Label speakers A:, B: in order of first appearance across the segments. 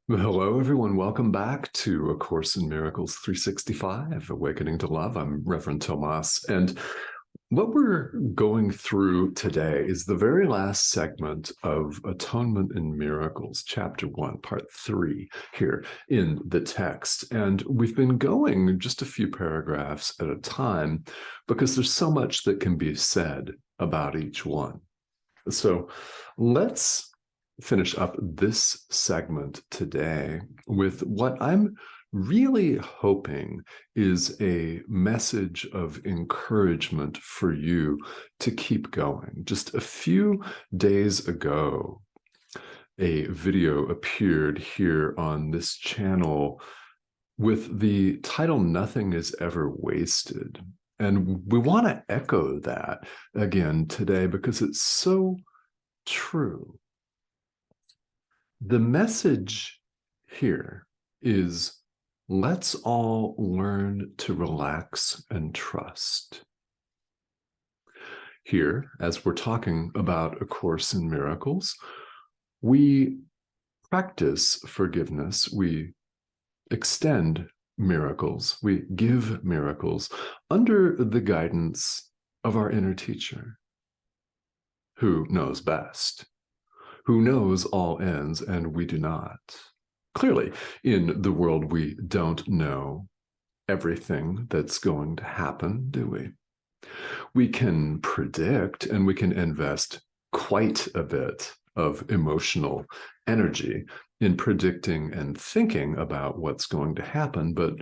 A: Hello, everyone. Welcome back to A Course in Miracles 365, Awakening to Love. I'm Reverend Tomas. And what we're going through today is the very last segment of Atonement and Miracles, Chapter 1, Part 3, here in the text. And we've been going just a few paragraphs at a time because there's so much that can be said about each one. So let's finish up this segment today with what I'm really hoping is a message of encouragement for you to keep going. Just a few days ago, a video appeared here on this channel with the title, "Nothing is Ever Wasted." And we want to echo that again today because it's so true. The message here is, let's all learn to relax and trust. Here, as we're talking about A Course in Miracles, we practice forgiveness, we extend miracles, we give miracles under the guidance of our inner teacher, who knows best, who knows all ends and we do not. Clearly, in the world, we don't know everything that's going to happen, do we? We can predict and we can invest quite a bit of emotional energy in predicting and thinking about what's going to happen, but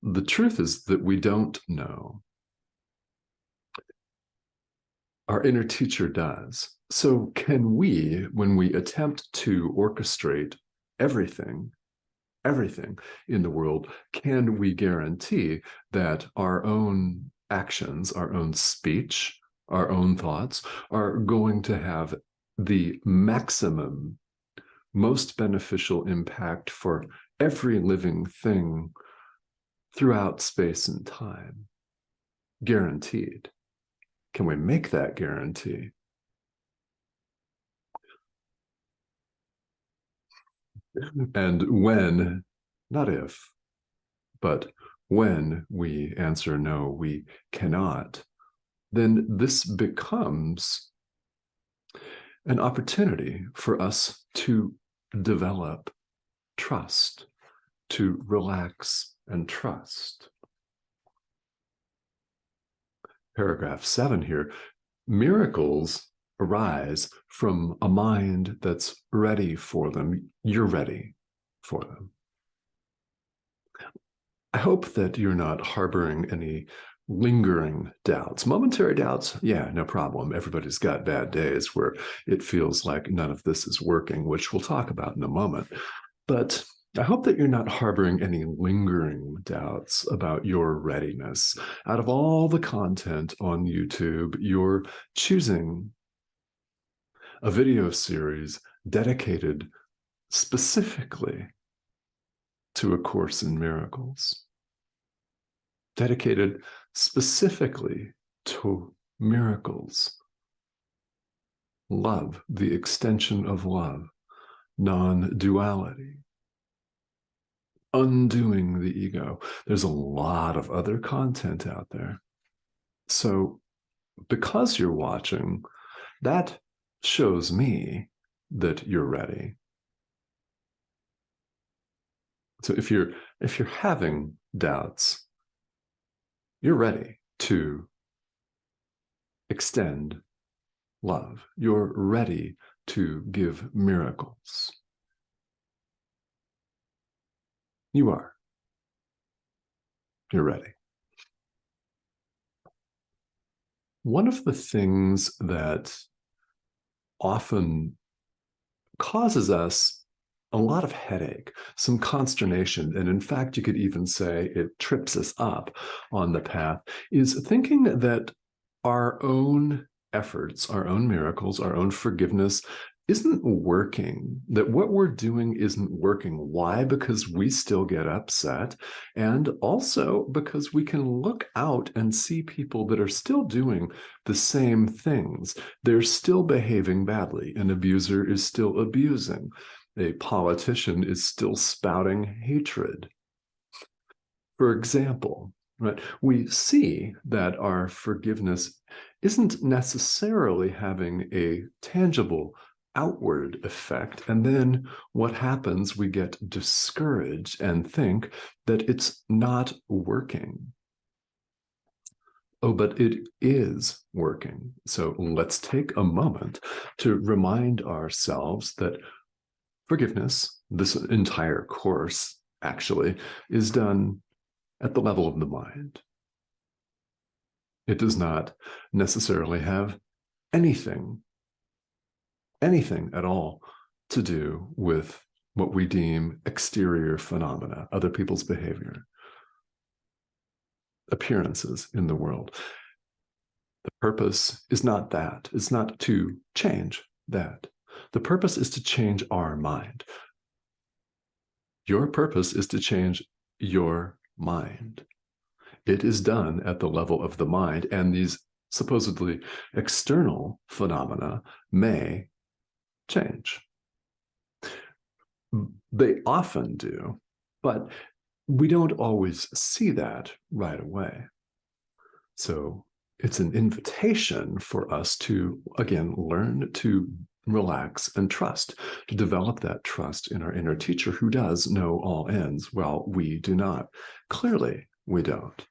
A: the truth is that we don't know. Our inner teacher does. So can we, when we attempt to orchestrate everything in the world, can we guarantee that our own actions, our own speech, our own thoughts are going to have the maximum, most beneficial impact for every living thing throughout space and time? Guaranteed. Can we make that guarantee? And when, not if, but when we answer no, we cannot, then this becomes an opportunity for us to develop trust, to relax and trust. Paragraph 7 here, miracles arise from a mind that's ready for them. You're ready for them. I hope that you're not harboring any lingering doubts. Momentary doubts, yeah, no problem. Everybody's got bad days where it feels like none of this is working, which we'll talk about in a moment. But I hope that you're not harboring any lingering doubts about your readiness. Out of all the content on YouTube, you're choosing a video series dedicated specifically to A Course in Miracles, dedicated specifically to miracles, love, the extension of love, non-duality, undoing the ego. There's a lot of other content out there. So because you're watching, that shows me that you're ready. So if you're having doubts, you're ready to extend love. You're ready to give miracles. You are. You're ready. One of the things that often causes us a lot of headache, some consternation, and in fact, you could even say it trips us up on the path, is thinking that our own efforts, our own miracles, our own forgiveness isn't working, that what we're doing isn't working. Why? Because we still get upset, and also because we can look out and see people that are still doing the same things. They're still behaving badly. An abuser is still abusing. a politician is still spouting hatred. For example, right, we see that our forgiveness isn't necessarily having a tangible outward effect. And then what happens? We get discouraged and think that it's not working. Oh, but it is working. So let's take a moment to remind ourselves that forgiveness, this entire course actually, is done at the level of the mind. It does not necessarily have anything at all to do with what we deem exterior phenomena, other people's behavior, appearances in the world. The purpose is not that. It's not to change that. The purpose is to change our mind. Your purpose is to change your mind. It is done at the level of the mind, and these supposedly external phenomena may change. They often do, but we don't always see that right away. So it's an invitation for us to, again, learn to relax and trust, to develop that trust in our inner teacher who does know all ends while we do not. Clearly, we don't.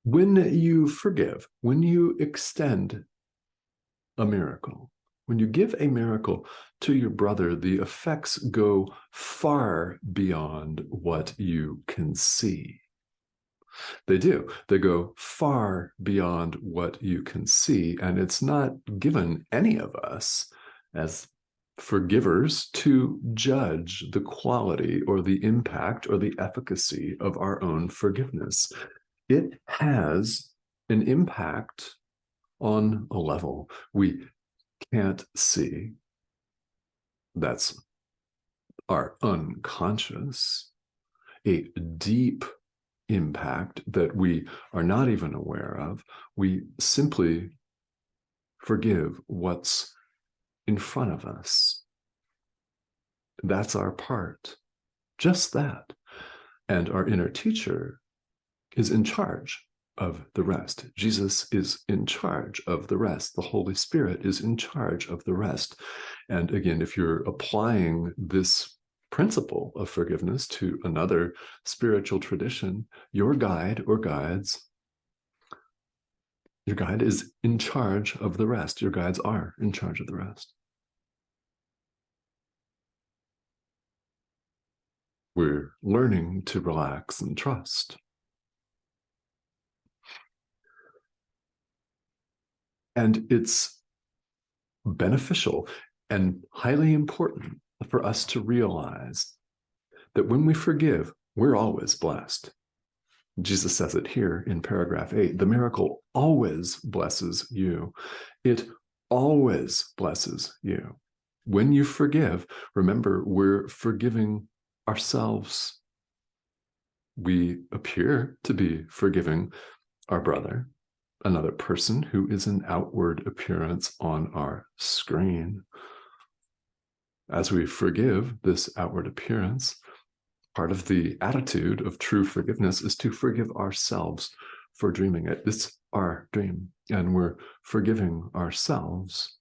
A: When you forgive, when you extend a miracle, when you give a miracle to your brother, the effects go far beyond what you can see. They do. They go far beyond what you can see, and it's not given any of us as forgivers to judge the quality or the impact or the efficacy of our own forgiveness. It has an impact on a level we can't see. That's our unconscious, a deep impact that we are not even aware of. We simply forgive what's in front of us. That's our part, just that. And our inner teacher is in charge of the rest. Jesus is in charge of the rest. The Holy Spirit is in charge of the rest. And again, if you're applying this principle of forgiveness to another spiritual tradition, your guide or guides, your guide is in charge of the rest. Your guides are in charge of the rest. We're learning to relax and trust. And it's beneficial and highly important for us to realize that when we forgive, we're always blessed. Jesus says it here in paragraph 8. The miracle always blesses you. It always blesses you. When you forgive, remember, we're forgiving ourselves. We appear to be forgiving our brother, another person who is an outward appearance on our screen. As we forgive this outward appearance, part of the attitude of true forgiveness is to forgive ourselves for dreaming it. It's our dream, and we're forgiving ourselves.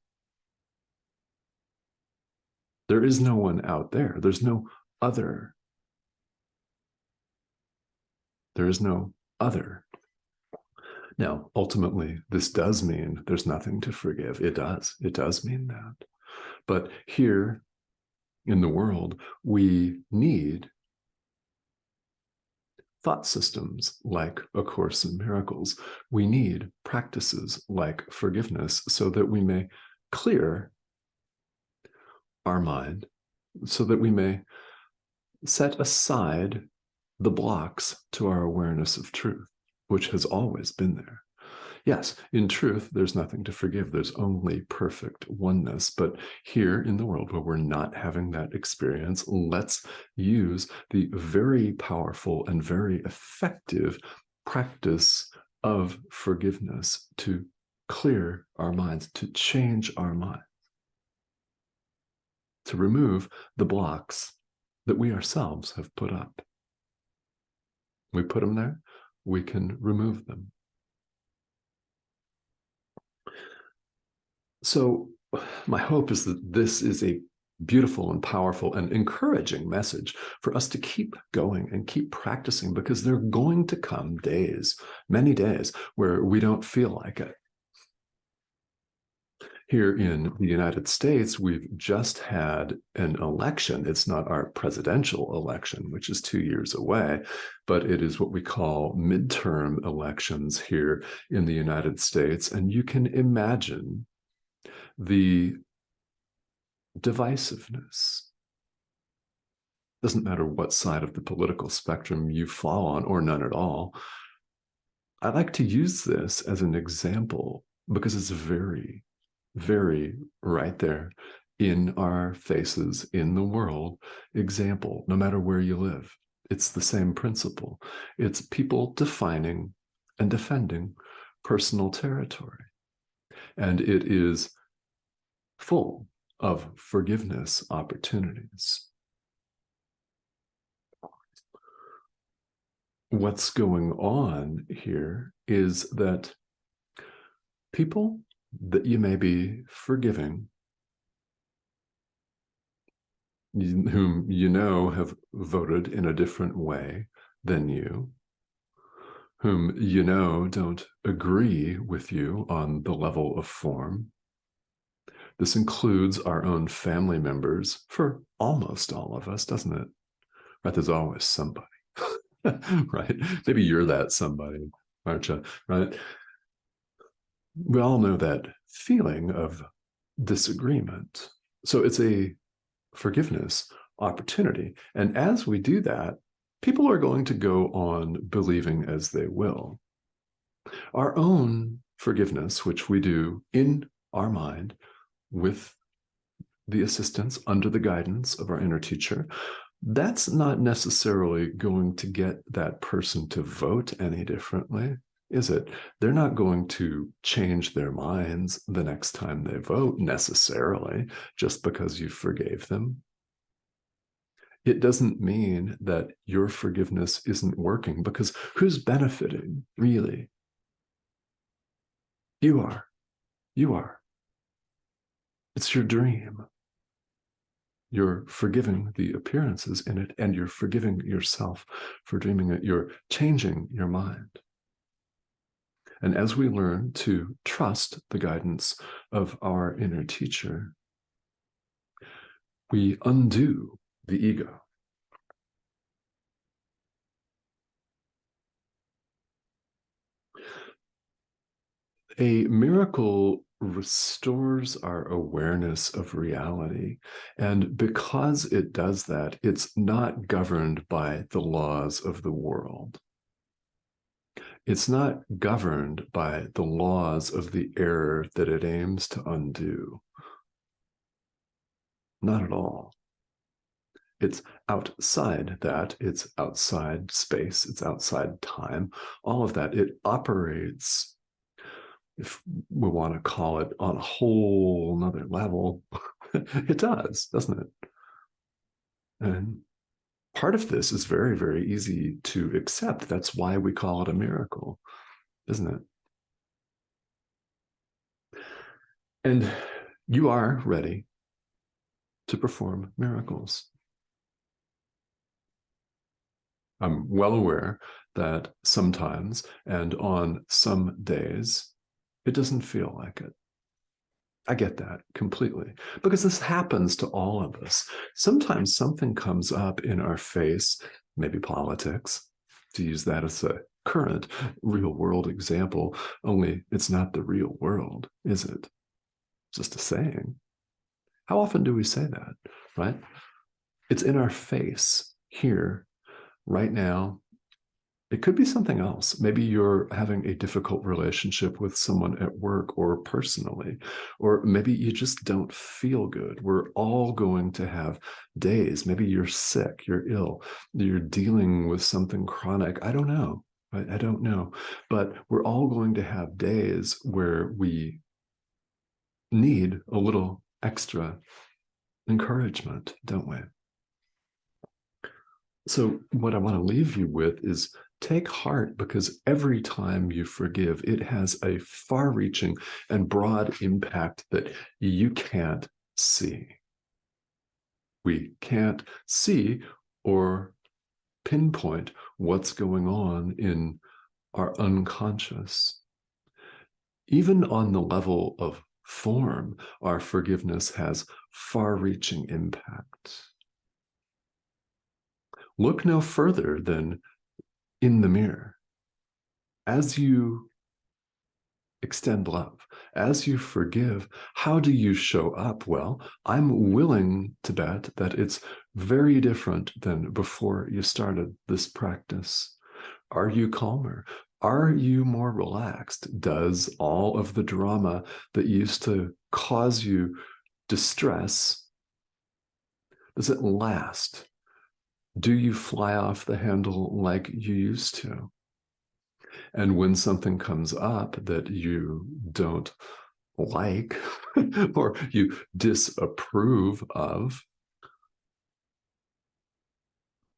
A: There is no one out there. There's no other. There is no other. Now, ultimately, this does mean there's nothing to forgive. It does. It does mean that. But here in the world, we need thought systems like A Course in Miracles. We need practices like forgiveness so that we may clear our mind, so that we may set aside the blocks to our awareness of truth, which has always been there. Yes, in truth, there's nothing to forgive. There's only perfect oneness. But here in the world where we're not having that experience, let's use the very powerful and very effective practice of forgiveness to clear our minds, to change our mind, to remove the blocks that we ourselves have put up. We put them there, we can remove them. So my hope is that this is a beautiful and powerful and encouraging message for us to keep going and keep practicing, because there are going to come days, many days, where we don't feel like it. Here in the United States, we've just had an election. It's not our presidential election, which is 2 years away, but it is what we call midterm elections here in the United States. And you can imagine the divisiveness. Doesn't matter what side of the political spectrum you fall on, or none at all. I like to use this as an example because it's very, very right there in our faces, in the world example, no matter where you live. It's the same principle. It's people defining and defending personal territory. And it is full of forgiveness opportunities. What's going on here is that people that you may be forgiving, whom you know have voted in a different way than you, whom you know don't agree with you on the level of form. This includes our own family members for almost all of us, doesn't it? Right? There's always somebody, right? Maybe you're that somebody, aren't you? Right? We all know that feeling of disagreement. So it's a forgiveness opportunity. And as we do that, people are going to go on believing as they will. Our own forgiveness, which we do in our mind with the assistance, under the guidance of our inner teacher, that's not necessarily going to get that person to vote any differently, is it? They're not going to change their minds the next time they vote necessarily, just because you forgave them. It doesn't mean that your forgiveness isn't working, because who's benefiting, really? You are. You are. It's your dream. You're forgiving the appearances in it, and you're forgiving yourself for dreaming it. You're changing your mind. And as we learn to trust the guidance of our inner teacher, we undo the ego. A miracle restores our awareness of reality. And because it does that, it's not governed by the laws of the world. It's not governed by the laws of the error that it aims to undo. Not at all. It's outside that. It's outside space. It's outside time. All of that. It operates, if we want to call it, on a whole nother level. It does, doesn't it? And part of this is very, very easy to accept. That's why we call it a miracle, isn't it? And you are ready to perform miracles. I'm well aware that sometimes, and on some days, it doesn't feel like it. I get that completely, because this happens to all of us. Sometimes something comes up in our face, maybe politics, to use that as a current real world example, only it's not the real world, is it? It's just a saying. How often do we say that, right? It's in our face here, right now. It could be something else. Maybe you're having a difficult relationship with someone at work or personally, or maybe you just don't feel good. We're all going to have days. Maybe you're sick, you're ill, you're dealing with something chronic. I don't know. I don't know. But we're all going to have days where we need a little extra encouragement, don't we? So what I want to leave you with is take heart, because every time you forgive, it has a far-reaching and broad impact that you can't see. We can't see or pinpoint what's going on in our unconscious. Even on the level of form, our forgiveness has far-reaching impact. Look no further than in the mirror. As you extend love, as you forgive, how do you show up? Well, I'm willing to bet that it's very different than before you started this practice. Are you calmer? Are you more relaxed? Does all of the drama that used to cause you distress, does it last? Do you fly off the handle like you used to? And when something comes up that you don't like or you disapprove of,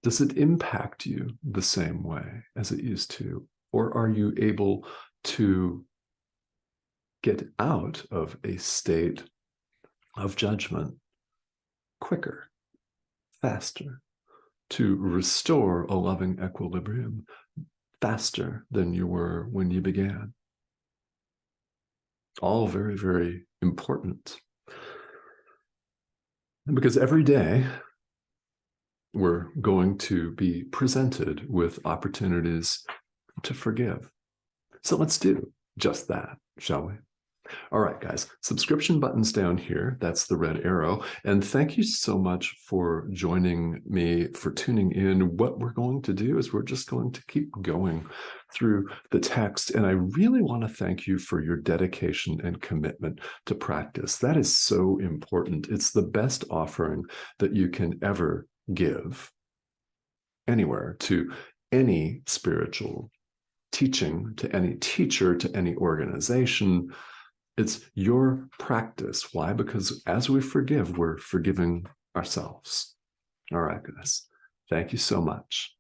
A: does it impact you the same way as it used to? Or are you able to get out of a state of judgment quicker, faster, to restore a loving equilibrium faster than you were when you began? All very, very important. And because every day we're going to be presented with opportunities to forgive. So let's do just that, shall we? All right, guys, subscription button's down here. That's the red arrow. And thank you so much for joining me, for tuning in. What we're going to do is we're just going to keep going through the text. And I really want to thank you for your dedication and commitment to practice. That is so important. It's the best offering that you can ever give anywhere to any spiritual teaching, to any teacher, to any organization. It's your practice. Why? Because as we forgive, we're forgiving ourselves. All right, guys. Thank you so much.